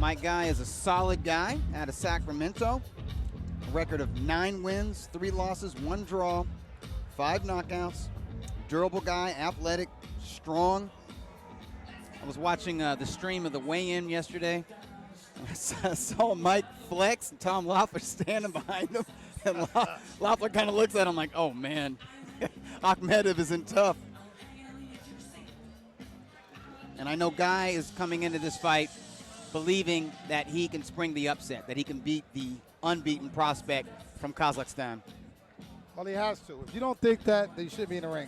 Майк Гай is a solid guy out of Sacramento. A record of 9 wins, 3 losses, 1 draw, 5 knockouts. Durable guy, athletic, strong. I was watching the stream of the weigh-in yesterday. I saw Mike flex and Tom Loeffler standing behind him. And Loeffler kind of looks at him like, oh, man, Ahmedov isn't tough. And I know Guy is coming into this fight believing that he can spring the upset, that he can beat the unbeaten prospect from Kazakhstan. Well, he has to. If you don't think that, then you shouldn't be in the ring.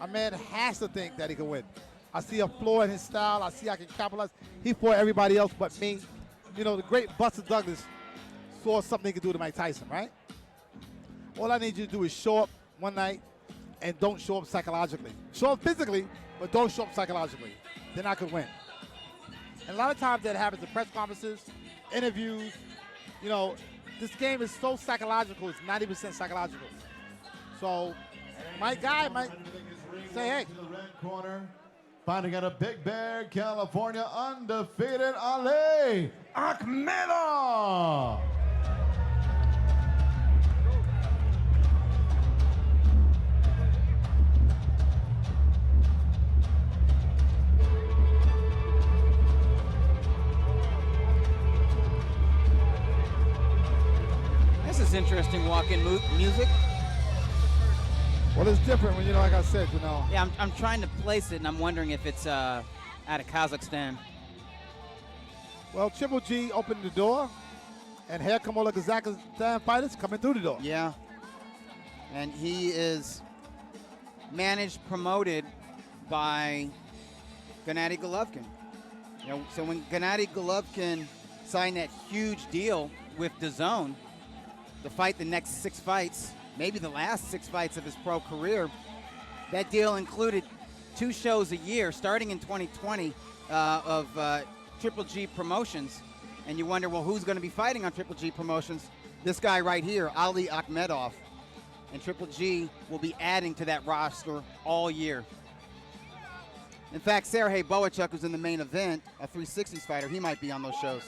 A man has to think that he can win. I see a flaw in his style. I see I can capitalize. He fought everybody else but me. You know, the great Buster Douglas saw something he could do to Mike Tyson, right? All I need you to do is show up one night and don't show up psychologically. Show up physically, but don't show up psychologically. Then I could win. And a lot of times that happens in press conferences, interviews. You know, this game is so psychological, it's 90% psychological. So Mike Guy might say, hey. To the red corner, fighting out of Big Bear, California, undefeated Ali Ahmedov. This is interesting walk-in music. Well, it's different when, you know, like I said, you know. Yeah, I'm trying to place it, and I'm wondering if it's out of Kazakhstan. Well, Triple G opened the door, and here come all the Kazakhstan fighters coming through the door. Yeah, and he is managed, promoted by Gennady Головкин. You know, so when Gennady Головkin signed that huge deal with DAZN to fight the next 6 fights, maybe the last 6 fights of his pro career, that deal included 2 shows a year, starting in 2020 of Triple G Promotions. And you wonder, well, who's going to be fighting on Triple G Promotions? This guy right here, Ali Ahmedov. And Triple G will be adding to that roster all year. In fact, Sergey Boachuk, who's in the main event, a 360s fighter, he might be on those shows.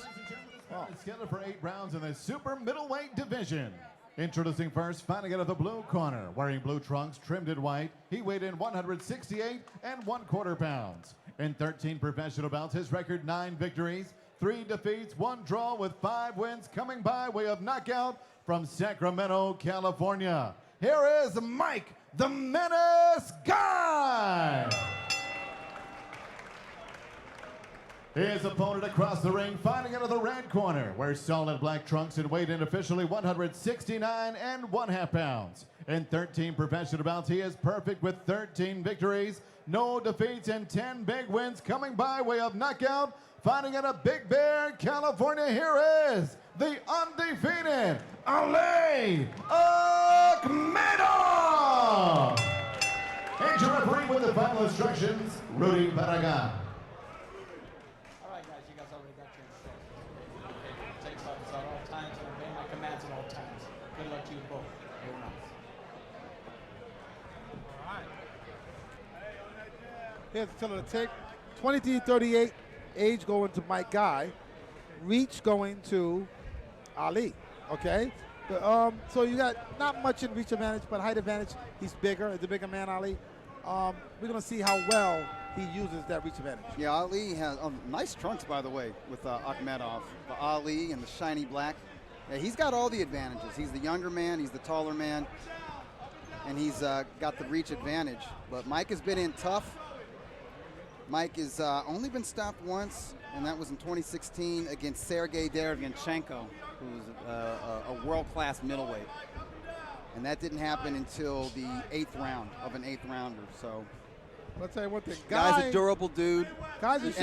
It's scheduled for 8 rounds in the super middleweight division. Introducing first, fighting out of the blue corner, wearing blue trunks, trimmed in white. He weighed in 168 1/4 pounds. In 13 professional bouts, his record 9 victories, 3 defeats, 1 draw with 5 wins, coming by way of knockout from Sacramento, California. Here is Mike the Menace Guy. His opponent across the ring, fighting out of the red corner, wears solid black trunks and weighed in officially 169 1/2 pounds. In 13 professional bouts, he is perfect with 13 victories, no defeats, and 10 big wins, coming by way of knockout. Fighting out of Big Bear, California, here is the undefeated Ali Ahmedov. And your referee with the final instructions, Rudy Barragan. Here's the tell of the tape. 23-38, age going to Mike Guy, reach going to Ali, okay? So you got not much in reach advantage, but height advantage. He's bigger, the bigger man, Ali. We're gonna see how well he uses that reach advantage. Yeah, Ali has nice trunks, by the way, with Ahmedov. The Ali and the shiny black. Yeah, he's got all the advantages. He's the younger man, he's the taller man, and he's got the reach advantage. But Mike has been in tough. Mike has only been stopped once, and that was in 2016 against Sergey Derevyanchenko, who's a world-class middleweight. And that didn't happen until the 8th round of an 8th rounder. So, let's tell you one thing. Guy's a durable dude, Guy's and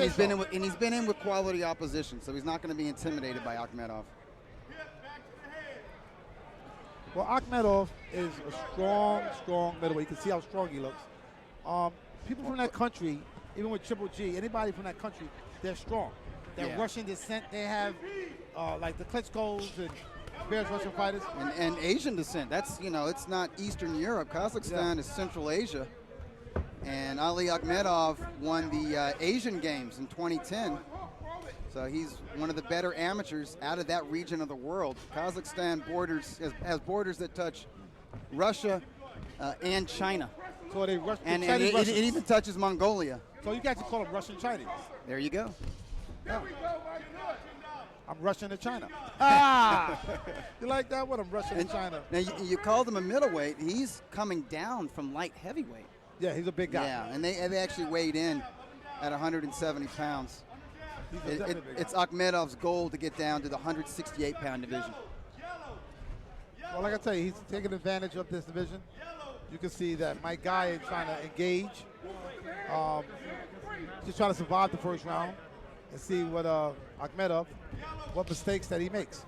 he's been in with quality opposition, so he's not going to be intimidated by Ahmedov. Well, Ahmedov is a strong middleweight. You can see how strong he looks. People from that country, even with Triple G, anybody from that country, they're strong. They're Russian descent. They have like the Klitschko's and various Russian fighters. And Asian descent. That's, you know, it's not Eastern Europe. Kazakhstan is Central Asia. And Ali Ahmedov won the Asian Games in 2010. So he's one of the better amateurs out of that region of the world. Kazakhstan has borders that touch Russia and China. So they and it even touches Mongolia. So you guys can call them Russian Chinese. There you go. Yeah. I'm Russian to China. Ah! You like that one? I'm Russian to China. Now, you called him a middleweight. He's coming down from light heavyweight. Yeah, he's a big guy. Yeah, and they actually weighed in at 170 pounds. It's Akhmedov's goal to get down to the 168-pound division. Well, like I tell you, he's taking advantage of this division. You can see that Mike Guy is trying to engage. Just trying to survive the first round and see what Ahmedov, what mistakes that he makes.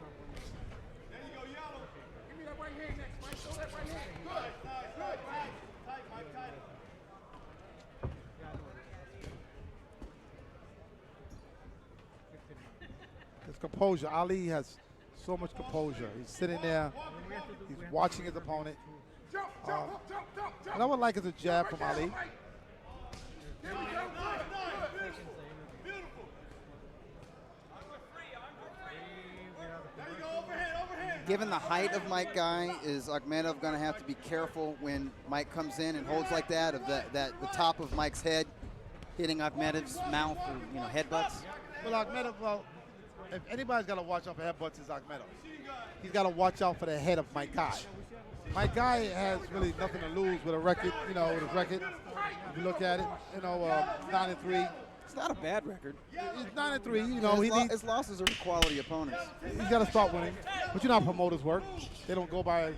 His composure. Ali has so much composure. He's sitting there. He's watching his opponent. What I would like is a jab from Ali. Given the height of Mike Guy, is Ahmedov going to have to be careful when Mike comes in and holds like that, of the top of Mike's head hitting Ahmedov's mouth or headbutts? Well, Ahmedov, if anybody's got to watch out for headbutts, it's Ahmedov. He's got to watch out for the head of Mike Guy. Mike Guy has really nothing to lose with a record, with his record. If you look at it, 9-3. It's not a bad record. He's 9-3. His losses are to quality opponents. He's got to start winning. But you know how promoters work. They don't go by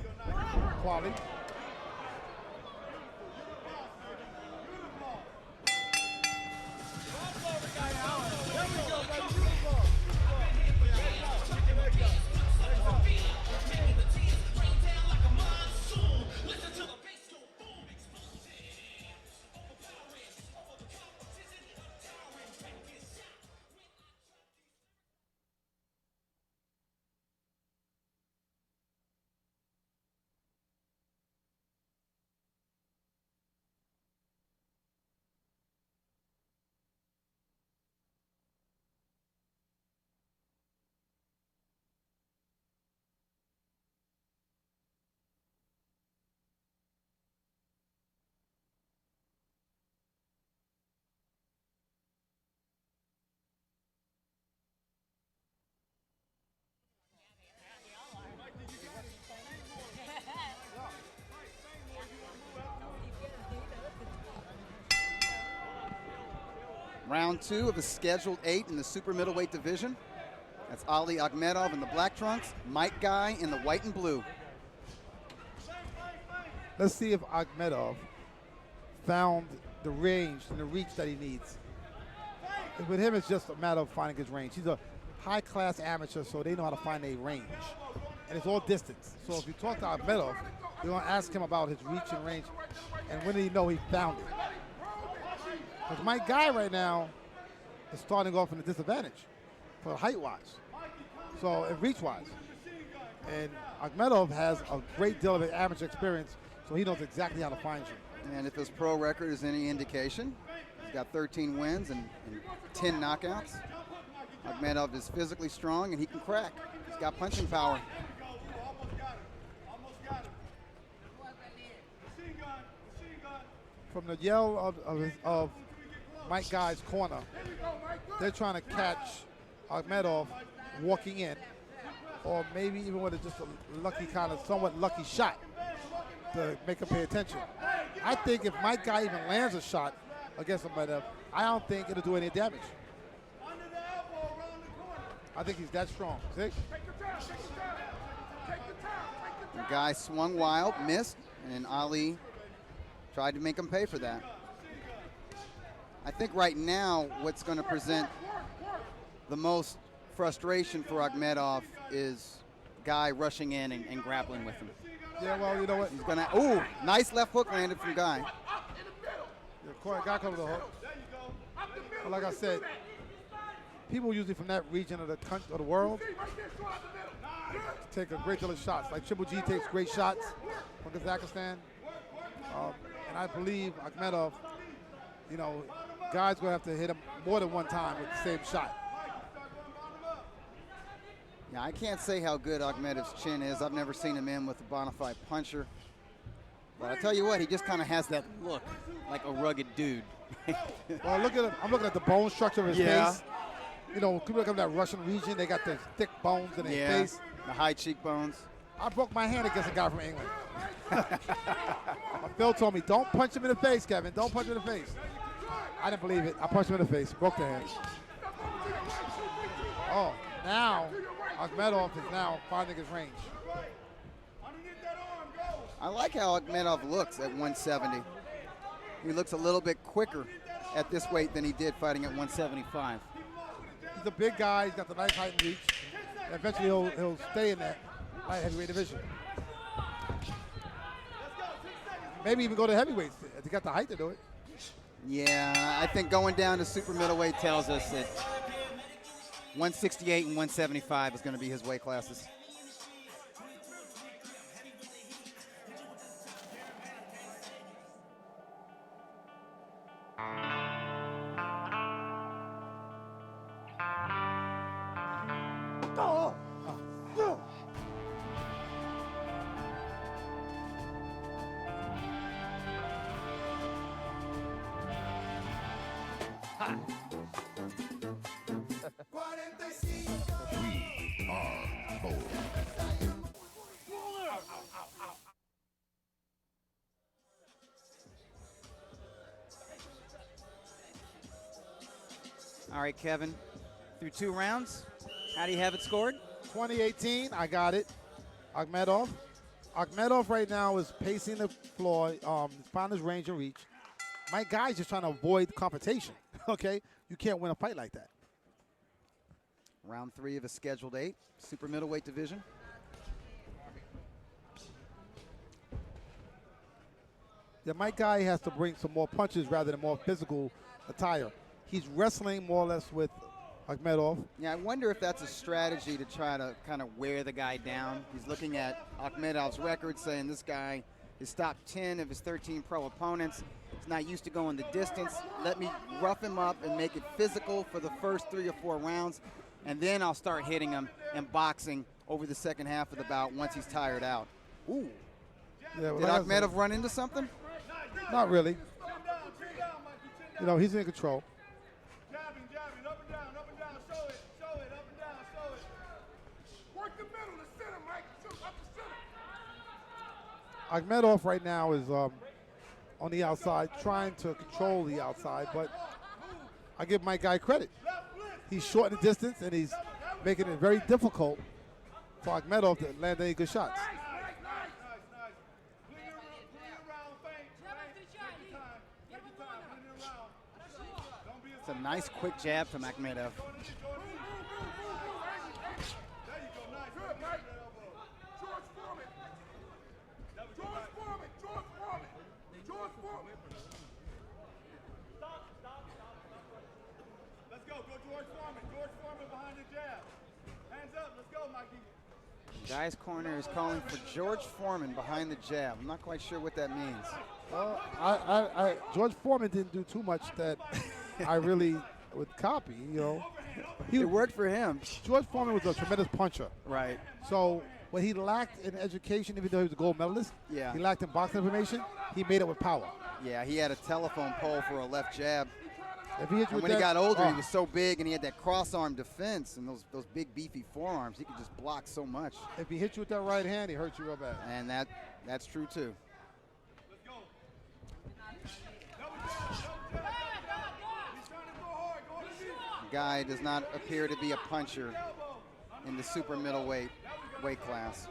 quality. Round 2 of the scheduled 8 in the super middleweight division. That's Ali Ahmedov in the black trunks, Mike Guy in the white and blue. Let's see if Ahmedov found the range and the reach that he needs. With him, it's just a matter of finding his range. He's a high-class amateur, so they know how to find a range. And it's all distance. So if you talk to Ahmedov, you're going to ask him about his reach and range, and when did he know he found it? Because Mike Guy right now is starting off in a disadvantage for height-wise, so and reach-wise. And Ahmedov has a great deal of amateur experience, so he knows exactly how to find you. And if his pro record is any indication, he's got 13 wins and 10 knockouts. Ahmedov is physically strong and he can crack. He's got punching power. From the yell of Mike Guy's corner, they're trying to catch Ahmedov walking in, or maybe even with just a lucky somewhat lucky shot to make him pay attention. I think if Mike Guy even lands a shot against Ahmedov, I don't think it'll do any damage. I think he's that strong. See? The guy swung wild, missed, and Ali tried to make him pay for that. I think right now what's going to present the most frustration for Ahmedov is Guy rushing in and grappling with him. Yeah, well, you know what? He's going to, ooh, nice left hook landed from Guy. Yeah, Guy comes to the hook. But like I said, people usually from that region of the world take a great deal of shots. Like Triple G takes great shots from Kazakhstan. And I believe Ahmedov, Guy's going to have to hit him more than one time with the same shot. Yeah, I can't say how good Ahmedov's chin is. I've never seen him in with a bona fide puncher. But I tell you what, he just kind of has that look like a rugged dude. Well, look at him. I'm looking at the bone structure of his Yeah. face. You know, people look at that Russian region, they got the thick bones in their face. The high cheekbones. I broke my hand against a guy from England. Phil told me, don't punch him in the face, Kevin. Don't punch him in the face. I didn't believe it. I punched him in the face, broke the hand. Oh, now Ahmedov is now finding his range. I like how Ahmedov looks at 170. He looks a little bit quicker at this weight than he did fighting at 175. He's a big guy. He's got the nice height and reach. And eventually he'll stay in that light heavyweight division. Maybe even go to heavyweights. He got the height to do it. Yeah, I think going down to super middleweight tells us that 168 and 175 is going to be his weight classes. All right, Kevin, through 2 rounds, how do you have it scored? 2018, I got it. Ahmedov. Ahmedov right now is pacing the floor, found his range and reach. Mike Guy's just trying to avoid confrontation, okay? You can't win a fight like that. Round 3 of a scheduled 8, super middleweight division. Yeah, Mike Guy has to bring some more punches rather than more physical attire. He's wrestling more or less with Ahmedov. Yeah, I wonder if that's a strategy to try to kind of wear the guy down. He's looking at Ahmedov's record, saying this guy has stopped 10 of his 13 pro opponents. He's not used to going the distance. Let me rough him up and make it physical for the first 3 or 4 rounds, and then I'll start hitting him and boxing over the second half of the bout once he's tired out. Ooh. Yeah, Did Ahmedov run into something? Not really. You know, he's in control. Ahmedov right now is on the outside, trying to control the outside, but I give Mike Guy credit. He's short in the distance, and he's making it very difficult for Ahmedov to land any good shots. It's a nice quick jab from Ahmedov. Guy's corner is calling for George Foreman behind the jab. I'm not quite sure what that means. Well, George Foreman didn't do too much that I really would copy, you know. It worked for him. George Foreman was a tremendous puncher. Right. So what he lacked in education, even though he was a gold medalist, yeah, he lacked in boxing information, he made it with power. Yeah, he had a telephone pole for a left jab. If he hit you and when he got older, he was so big, and he had that cross-arm defense and those big, beefy forearms. He could just block so much. If he hit you with that right hand, he hurt you real bad. And that's true, too. Guy does not appear to be a puncher in the super middleweight weight class.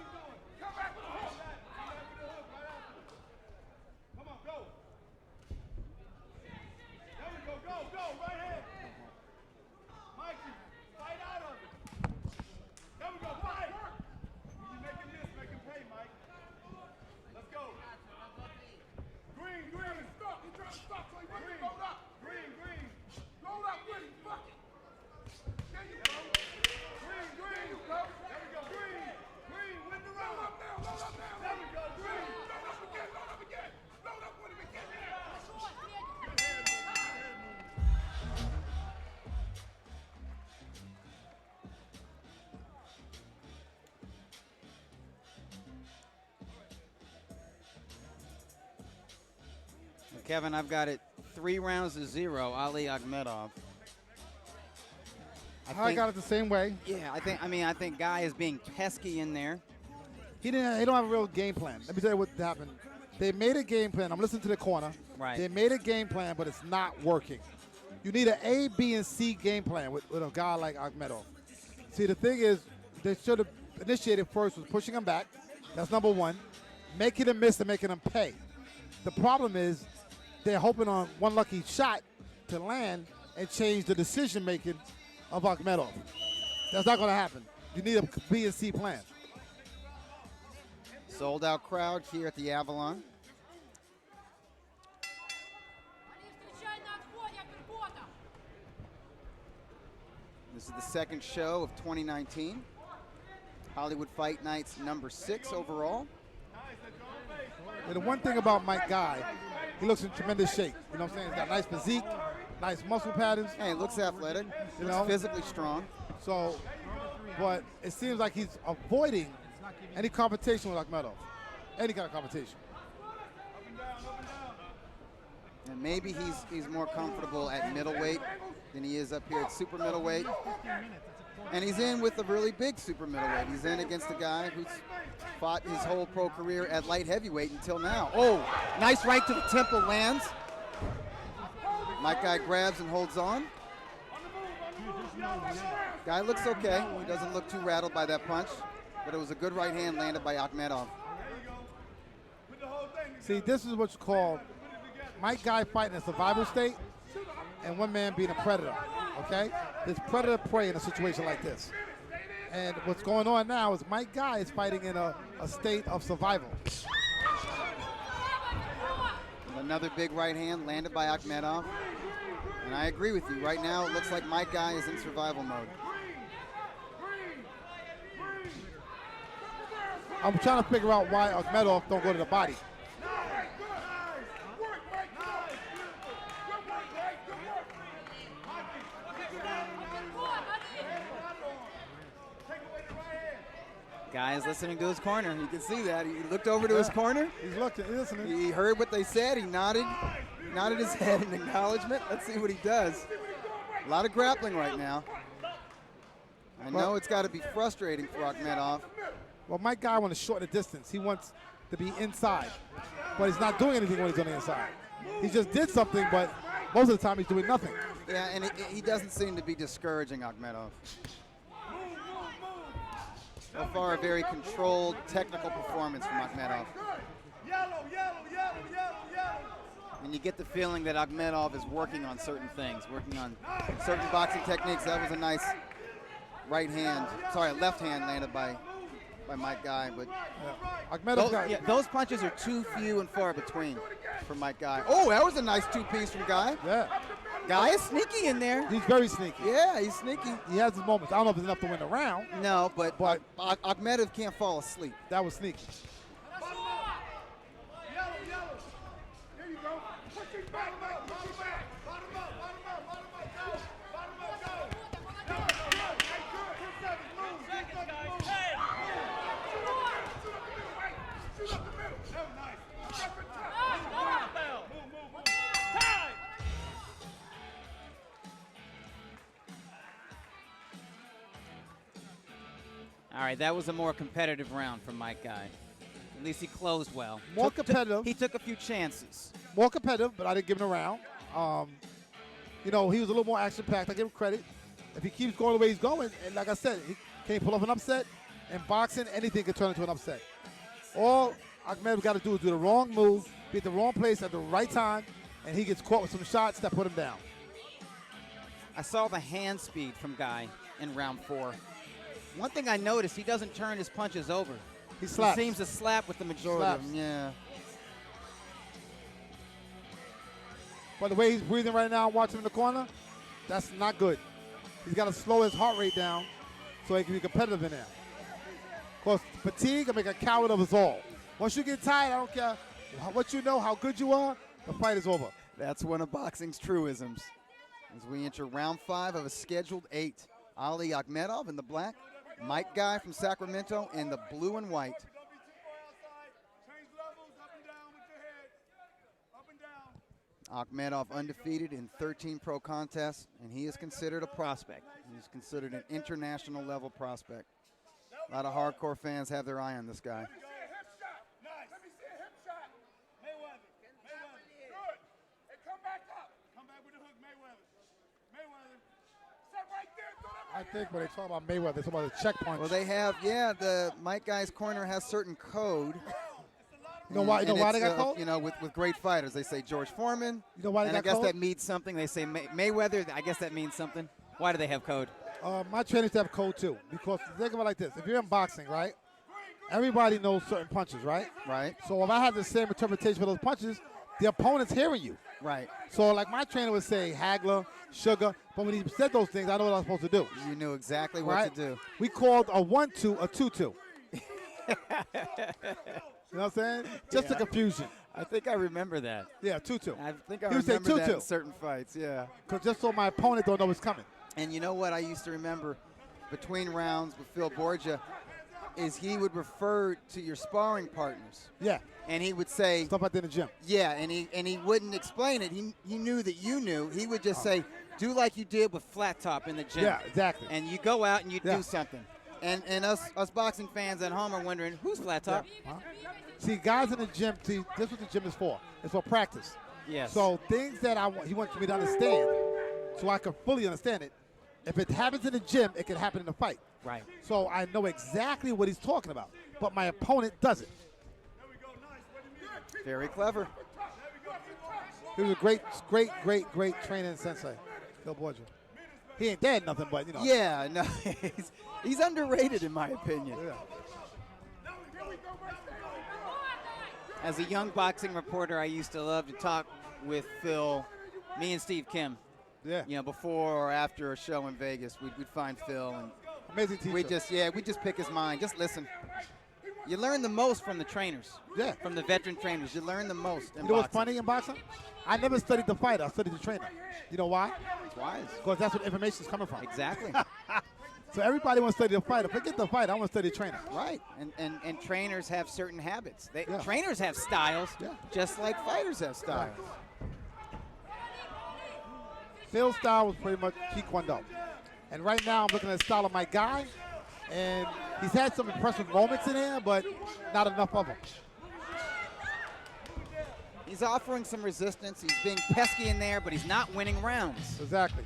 Kevin, I've got it 3-0, Ali Ahmedov. I got it the same way. Yeah, I think Guy is being pesky in there. He don't have a real game plan. Let me tell you what happened. They made a game plan. I'm listening to the corner. Right. They made a game plan, but it's not working. You need an A, B, and C game plan with a guy like Ahmedov. See, the thing is, they should have initiated first was pushing him back. That's number one. Making him miss and making him pay. The problem is they're hoping on one lucky shot to land and change the decision-making of Ahmedov. That's not going to happen. You need a B and C plan. Sold out crowd here at the Avalon. This is the second show of 2019. Hollywood Fight Nights number 6 overall. And the one thing about Mike Guy, he looks in tremendous shape. You know what I'm saying? He's got nice physique, nice muscle patterns. Hey, looks athletic, looks physically strong. So, but it seems like he's avoiding any competition with Ahmedov. Any kind of competition. And maybe he's more comfortable at middleweight than he is up here at super middleweight. And he's in with a really big super middleweight. He's in against a guy who's fought his whole pro career at light heavyweight until now. Oh, nice right to the temple lands. Mike Guy grabs and holds on. Guy looks okay. He doesn't look too rattled by that punch, but it was a good right hand landed by Ahmedov. See, this is what's called Mike Guy fighting in a survival state and one man being a predator, okay? There's predator-prey in a situation like this. And what's going on now is Mike Guy is fighting in a state of survival. Another big right hand landed by Ahmedov. And I agree with you. Right now, it looks like Mike Guy is in survival mode. I'm trying to figure out why Ahmedov don't go to the body. Guy is listening to his corner. You can see that. He looked over to his corner. He's looking, he's listening. He heard what they said. He nodded his head in acknowledgement. Let's see what he does. A lot of grappling right now. I know it's got to be frustrating for Ahmedov. Well, Mike Guy wants to shorten the distance. He wants to be inside, but he's not doing anything when he's on the inside. He just did something, but most of the time he's doing nothing. Yeah, and he doesn't seem to be discouraging Ahmedov. So far, a very controlled, technical performance from Ahmedov. And you get the feeling that Ahmedov is working on certain things, working on certain boxing techniques. That was a nice left hand landed by Mike Guy. But those punches are too few and far between for Mike Guy. Oh, that was a nice two-piece from Guy. Yeah. Guy is sneaky in there. He's very sneaky. Yeah, he's sneaky. He has his moments. I don't know if it's enough to win the round. No, but Ahmedov can't fall asleep. That was sneaky. All right, that was a more competitive round from Mike Guy. At least he closed well. More competitive. He took a few chances. More competitive, but I didn't give him a round. He was a little more action-packed. I give him credit. If he keeps going the way he's going, and like I said, he can't pull off an upset. In boxing, anything can turn into an upset. All Ahmed's got to do is do the wrong move, be at the wrong place at the right time, and he gets caught with some shots that put him down. I saw the hand speed from Guy in round 4. One thing I noticed, he doesn't turn his punches over. He slaps. He seems to slap with the majority of them. Yeah. But the way he's breathing right now, watching in the corner, that's not good. He's got to slow his heart rate down so he can be competitive in there. Of course, fatigue will make a coward of us all. Once you get tired, I don't care what you know, how good you are, the fight is over. That's one of boxing's truisms. As we enter round 5 of a scheduled 8. Ali Ahmedov in the black, Mike Guy from Sacramento in the blue and white. Ahmedov undefeated in 13 pro contests, and he is considered a prospect. He's considered an international level prospect. A lot of hardcore fans have their eye on this guy. I think when they talk about Mayweather, they talk about the check punch. Well, they have, yeah, the Mike Guy's corner has certain code. You know why? You know why they got code? You know, with great fighters, they say George Foreman. You know why they and got I guess code? that means something. They say Mayweather. I guess that means something. Why do they have code? My trainers have code too. Because think about it like this: if you're in boxing, right? Everybody knows certain punches, right? Right. So if I have the same interpretation for those punches, the opponent's hearing you. Right. So like my trainer would say Hagler, Sugar, but when he said those things, I know what I was supposed to do. You knew exactly what to do. We called a 1-2 a 2-2. You know what I'm saying? Just the confusion. I think I remember that. Yeah, 2-2. I think I He would say remember that 2-2. in certain fights, yeah. Cause just so my opponent don't know what's coming. And you know what I used to remember between rounds with Phil Borgia is he would refer to your sparring partners. Yeah. And he would say Stuff out there in the gym. Yeah, and he wouldn't explain it. He knew that you knew. He would just say, do like you did with Flat Top in the gym. Yeah, exactly. And you go out and you Yeah. do something. And us boxing fans at home are wondering, who's Flat Top? Yeah. Huh? See, guys in the gym, see, this is what the gym is for. It's for practice. Yes. So things that he wants me to understand so I can fully understand it. If it happens in the gym, it can happen in a fight. Right. So I know exactly what he's talking about, but my opponent doesn't. Very clever. He was a great trainer and sensei, Phil Borgia. He ain't dead nothing, but, you know. Yeah, no, he's underrated in my opinion. Yeah. As a young boxing reporter, I used to love to talk with Phil, me and Steve Kim. Yeah. You know, before or after a show in Vegas, we'd find Phil and Amazing teacher. we just pick his mind, just listen. You learn the most from the trainers. Yeah. From the veteran trainers, you learn the most in You know what's boxing. funny in boxing? I never studied the fighter. I studied the trainer. You know why? It's wise. Because that's where information is coming from. Exactly. So everybody wants to study the fighter. Forget the fighter. I want to study the trainer. Right. And trainers have certain habits. Yeah. Trainers have styles, Yeah. just like fighters have styles. Phil's style was pretty much Taekwondo. And right now I'm looking at the style of my guy, and he's had some impressive moments in there, but not enough of them. He's offering some resistance. He's being pesky in there, but he's not winning rounds. Exactly.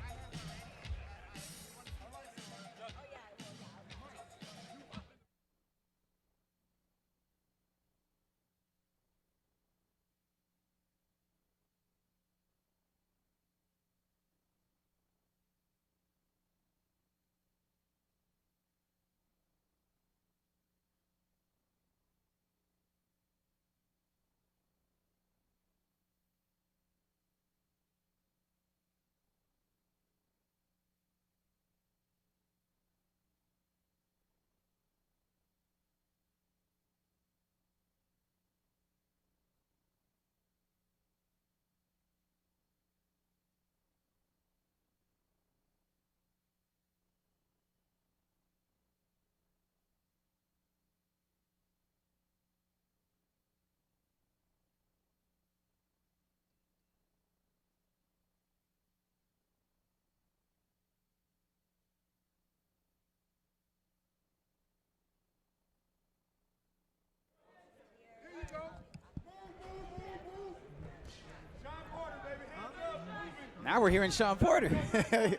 Now we're hearing Sean Porter. And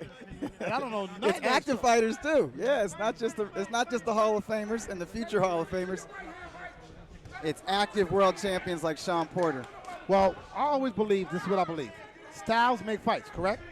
I don't know nothing It's active fighters too. Yeah, it's not just the Hall of Famers and the future Hall of Famers. It's active world champions like Sean Porter. Well, I always believe, this is what I believe. Styles make fights, correct?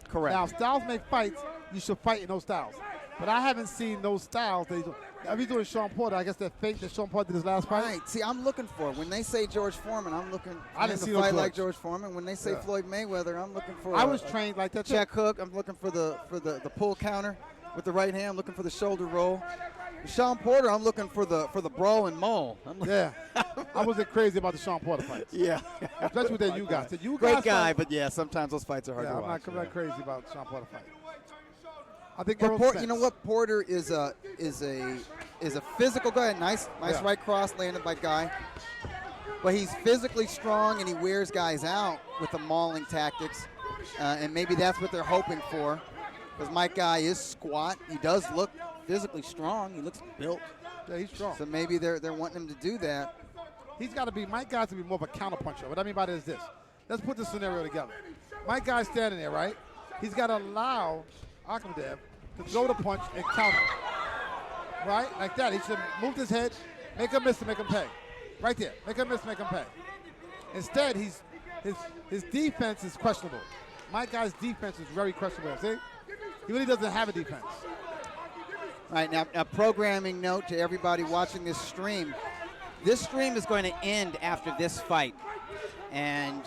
Correct. Now, if styles make fights, you should fight in those styles. But I haven't seen those styles. If he's doing Sean Porter, I guess that fake that Sean Porter did his last fight. Right. See, I'm looking for when they say George Foreman, I'm looking for I him didn't to see no fight George. like George Foreman. When they say Yeah. Floyd Mayweather, I'm looking for I was trained like that too. check hook. I'm looking for the pull counter with the right hand. I'm looking for the shoulder roll. Sean Porter, I'm looking for the brawl and maul. Yeah. I wasn't crazy about the Sean Porter fights. Yeah. Especially with that you guys. The you Great guys guy, fight- but yeah, sometimes those fights are hard Yeah, to I'm watch. not crazy about Sean Porter fight. I think But Errol you know Spence. what? Porter is a physical guy. Nice Yeah. right cross landed by Guy. But he's physically strong and he wears guys out with the mauling tactics. And maybe that's what they're hoping for. Because Mike Guy is squat. He does look physically strong. He looks built. Yeah, he's strong. So maybe they're wanting him to do that. He's got to be, Mike Guy's to be more of a counterpuncher. What I mean by that is this. Let's put this scenario together. Mike Guy's standing there, right? He's got to allow Ahmedov to throw the punch and counter. Right? Like that. He should move his head, make him miss to make him pay. Right there. Make him miss, make him pay. Instead, his defense is questionable. Mike Guy's defense is very questionable. See? He really doesn't have a defense. All right, now a programming note to everybody watching this stream. This stream is going to end after this fight. And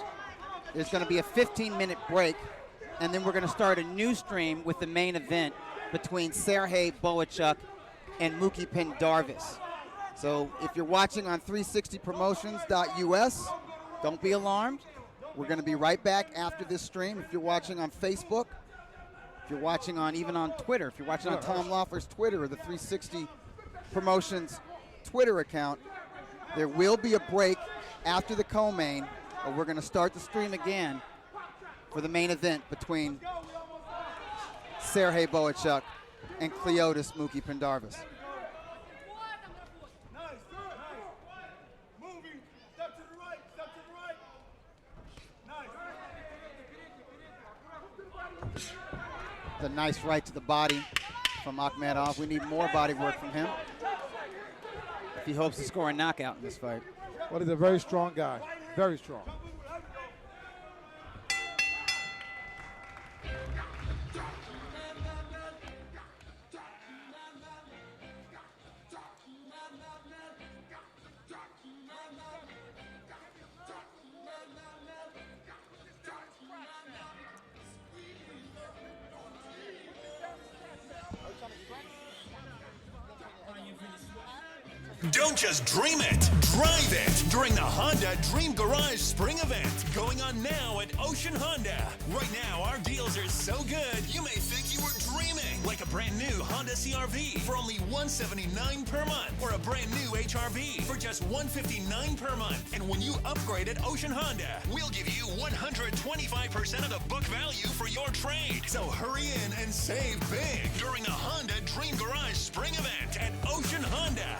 there's going to be a 15-minute break. And then we're going to start a new stream with the main event between Sergey Boachuk and Mookie Pendarvis. So if you're watching on 360promotions.us, don't be alarmed. We're going to be right back after this stream. If you're watching on Facebook, if you're watching on even on Twitter, if you're watching on Tom Loeffler's Twitter or the 360 Promotions Twitter account, there will be a break after the co-main, but we're going to start the stream again for the main event between Sergey Boachuk and Cleotis Mookie Pendarvis. The nice right to the body from Ahmedov. We need more body work from him if he hopes to score a knockout in this fight. Well, he's a very strong guy. Very strong. Don't just dream it, drive it during the Honda Dream Garage Spring Event going on now at Ocean Honda. Right now, our deals are so good, you may think you were dreaming. Like a brand new Honda CR-V for only $179 per month, or a brand new HR-V for just $159 per month. And when you upgrade at Ocean Honda, we'll give you 125% of the book value for your trade. So hurry in and save big during the Honda Dream Garage Spring Event at Ocean Honda.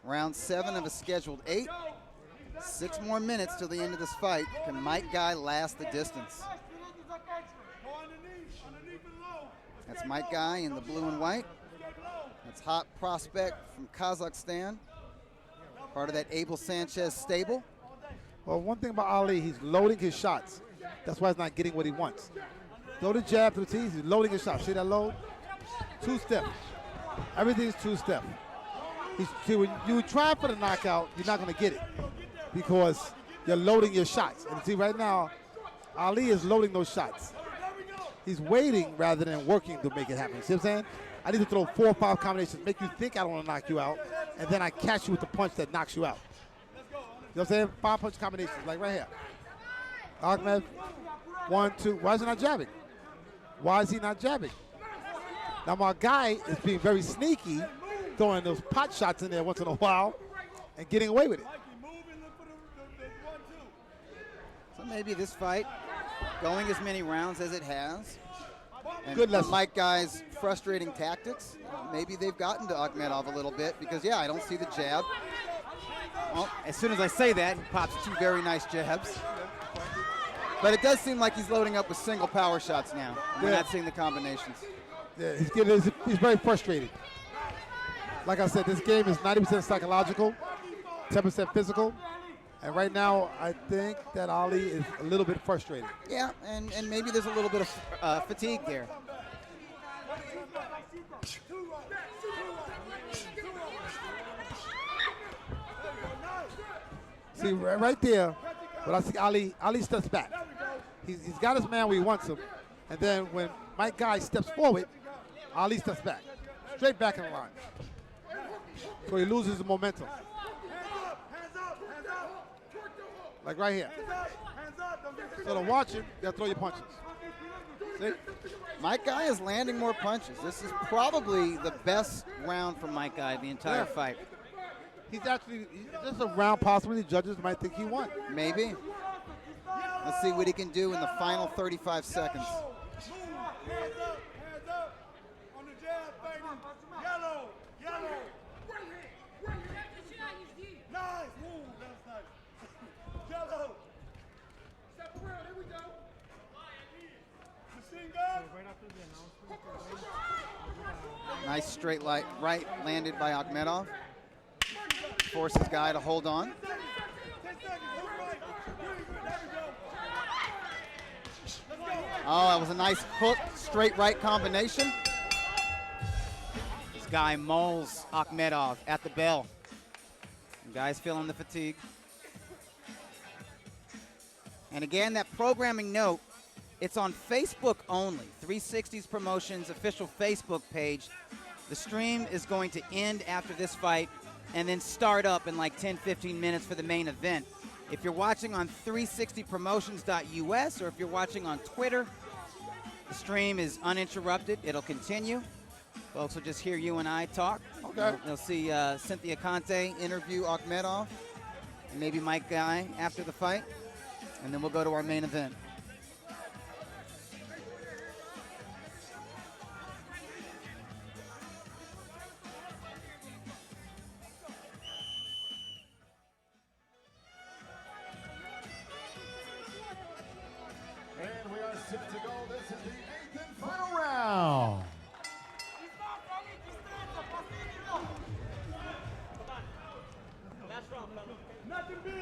Round 7 of a scheduled 8. 6 more minutes till the end of this fight. Can Mike Guy last the distance? That's Mike Guy in the blue and white. That's hot prospect from Kazakhstan. Part of that Abel Sanchez stable. Well, one thing about Ali, he's loading his shots. That's why he's not getting what he wants. Throw the jab to the tees, he's loading his shots. See that load? Two-step. Everything's two-step. See, when you try for the knockout, you're not going to get it because you're loading your shots. And see, right now, Ali is loading those shots. He's waiting rather than working to make it happen. See what I'm saying? I need to throw 4 or 5 combinations, make you think I don't want to knock you out, and then I catch you with the punch that knocks you out. You know what I'm saying? 5 punch combinations, like right here. Ahmed, 1, 2. Why is he not jabbing? Why is he not jabbing? Now, my guy is being very sneaky, throwing those pot shots in there once in a while and getting away with it. So maybe this fight, going as many rounds as it has, and good lesson. Mike Guy's frustrating tactics, maybe they've gotten to Ahmedov a little bit because, yeah, I don't see the jab. Well, as soon as I say that, he pops 2 very nice jabs. But it does seem like he's loading up with single power shots now. We're not seeing the combinations. Yeah, he's very frustrated. Like I said, this game is 90% psychological, 10% physical. And right now, I think that Ali is a little bit frustrated. Yeah, and maybe there's a little bit of fatigue there. See, right there, when I see Ali steps back. He's got his man where he wants him. And then when Mike Guy steps forward, Ali steps back. Straight back in the line. So he loses the momentum. Like right here. So to watch him, you got to throw your punches. See? Mike Guy is landing more punches. This is probably the best round for Mike Guy the entire fight. He's actually, this is a round possibly the judges might think he won. Maybe. Let's see what he can do in the final 35 seconds. Hands up. On the jab, baby. Yellow. Nice. Woo, that's nice. Yellow. Step around, here we go. Machine gun. Nice straight right landed by Ahmedov. Forces Guy to hold on. 10 seconds. Hold right. Really good. There we go. Let's go. Oh, that was a nice hook, straight right combination. This Guy mauls Ahmedov at the bell. The Guy's feeling the fatigue. And again, that programming note, it's on Facebook only. 360's Promotions official Facebook page. The stream is going to end after this fight and then start up in like 10, 15 minutes for the main event. If you're watching on 360promotions.us or if you're watching on Twitter, the stream is uninterrupted. It'll continue. Folks will just hear you and I talk. Okay. They'll see Cynthia Conte interview Ahmedov and maybe Mike Guy after the fight. And then we'll go to our main event. And we are set to go. This is the 8th and final round. Nothing big.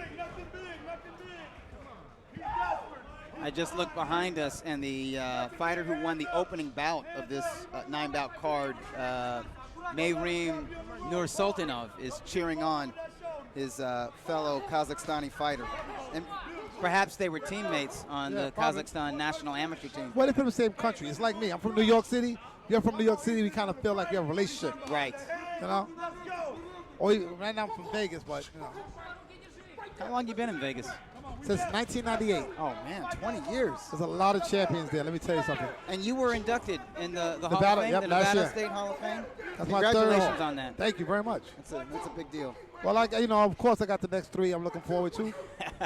He's desperate. I just looked behind us, and the fighter who won the opening bout of this 9-bout card, Mayrim Nursultanov, is cheering on his fellow Kazakhstani fighter. And perhaps they were teammates on the probably. Kazakhstan national amateur team. Well, they're from the same country. It's like me. I'm from New York City. You're from New York City. We kind of feel like we have a relationship. Right. You know? Or right now I'm from Vegas, but, you know. How long you been in Vegas? Since 1998. Oh, man, 20 years. There's a lot of champions there. Let me tell you something. And you were inducted in the Hall Nevada, of Fame, yep, the last Nevada year. State Hall of Fame. That's my third Congratulations home. on that. Thank you very much. That's a big deal. Well, of course, I got the next 3 I'm looking forward to.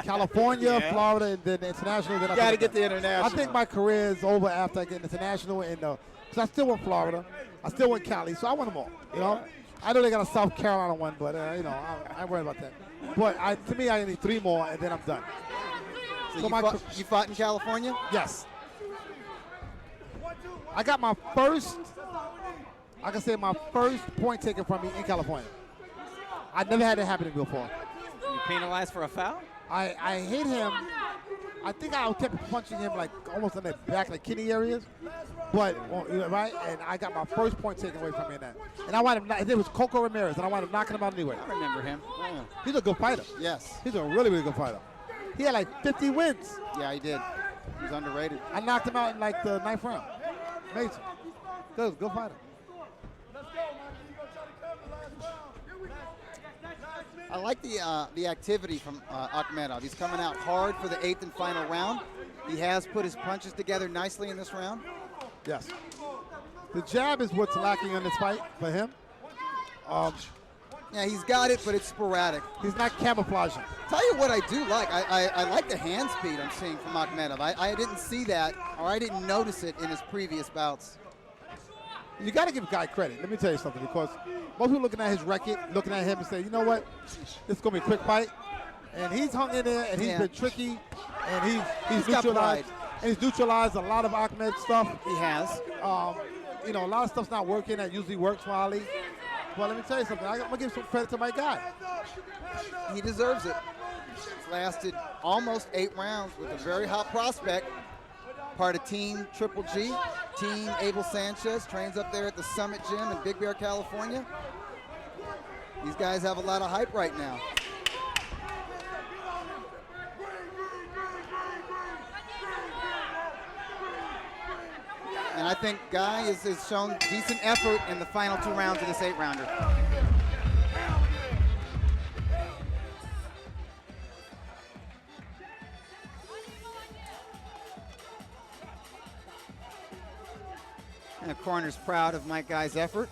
California, Yeah. Florida, and then international. Then Gotta get the international. I think my career is over after I get international. And because I still want Florida. I still want Cali, so I want them all. You know? I know they got a South Carolina one, but, I ain't worried about that. But to me, I need 3 more, and then I'm done. So you fought in California? Yes. I got my first, I can say my first point taken from me in California. I never had it happen to me before. You penalized for a foul? I hit him. I think I kept punching him like almost in the back, like kidney areas. But, right? And I got my first point taken away from me in that. And I wound up, it was Coco Ramirez, and I wound up knocking him out anyway. I remember him. Yeah. He's a good fighter. Yes. He's a really, really good fighter. He had like 50 wins. Yeah, he did. He was underrated. I knocked him out in like the 9th round. Amazing. Good fighter. Let's go, Mikey. You gonna try to cover the last round? Here we go. I like the activity from Ahmedov. He's coming out hard for the 8th and final round. He has put his punches together nicely in this round. Yes. The jab is what's lacking in this fight for him. Yeah, he's got it, but it's sporadic. He's not camouflaging. Tell you what I do like. I like the hand speed I'm seeing from Ahmedov. I didn't see that, or I didn't notice it in his previous bouts. You got to give Guy credit. Let me tell you something, because most people looking at his record, looking at him and say, you know what, this is going to be a quick fight. And he's hung in there, and he's been tricky, and he's got neutralized. pride. And he's neutralized a lot of Ahmed stuff. He has. A lot of stuff's not working that usually works for Ali. But let me tell you something. I'm going to give some credit to my guy. He deserves it. It's lasted almost 8 rounds with a very hot prospect. Part of Team Triple G. Team Abel Sanchez trains up there at the Summit Gym in Big Bear, California. These guys have a lot of hype right now. And I think Guy has shown decent effort in the final 2 rounds of this 8-rounder. And the corner's proud of Mike Guy's effort.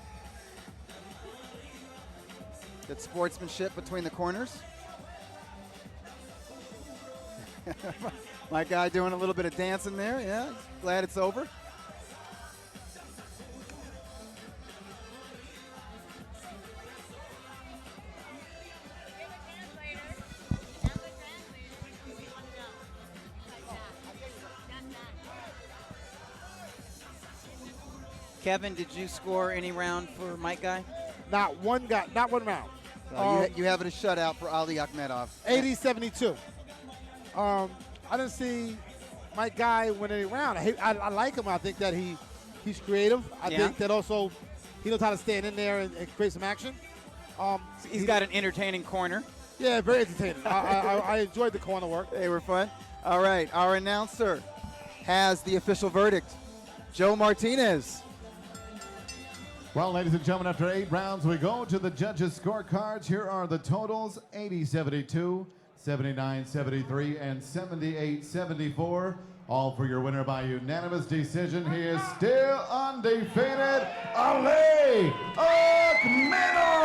Good sportsmanship between the corners. Mike Guy doing a little bit of dancing there. Yeah, glad it's over. Kevin, did you score any round for Mike Guy? Not one round. You have it a shutout for Ali Ahmedov. 80-72. I didn't see Mike Guy win any round. I like him. I think that he's creative. I think that also he knows how to stand in there and create some action. He's got an entertaining corner. Yeah, very entertaining. I enjoyed the corner work. They were fun. All right, our announcer has the official verdict. Joe Martinez. Well, ladies and gentlemen, after 8 rounds, we go to the judges' scorecards. Here are the totals: 80-72, 79-73, and 78-74. All for your winner by unanimous decision. He is still undefeated, Ali Ahmedov.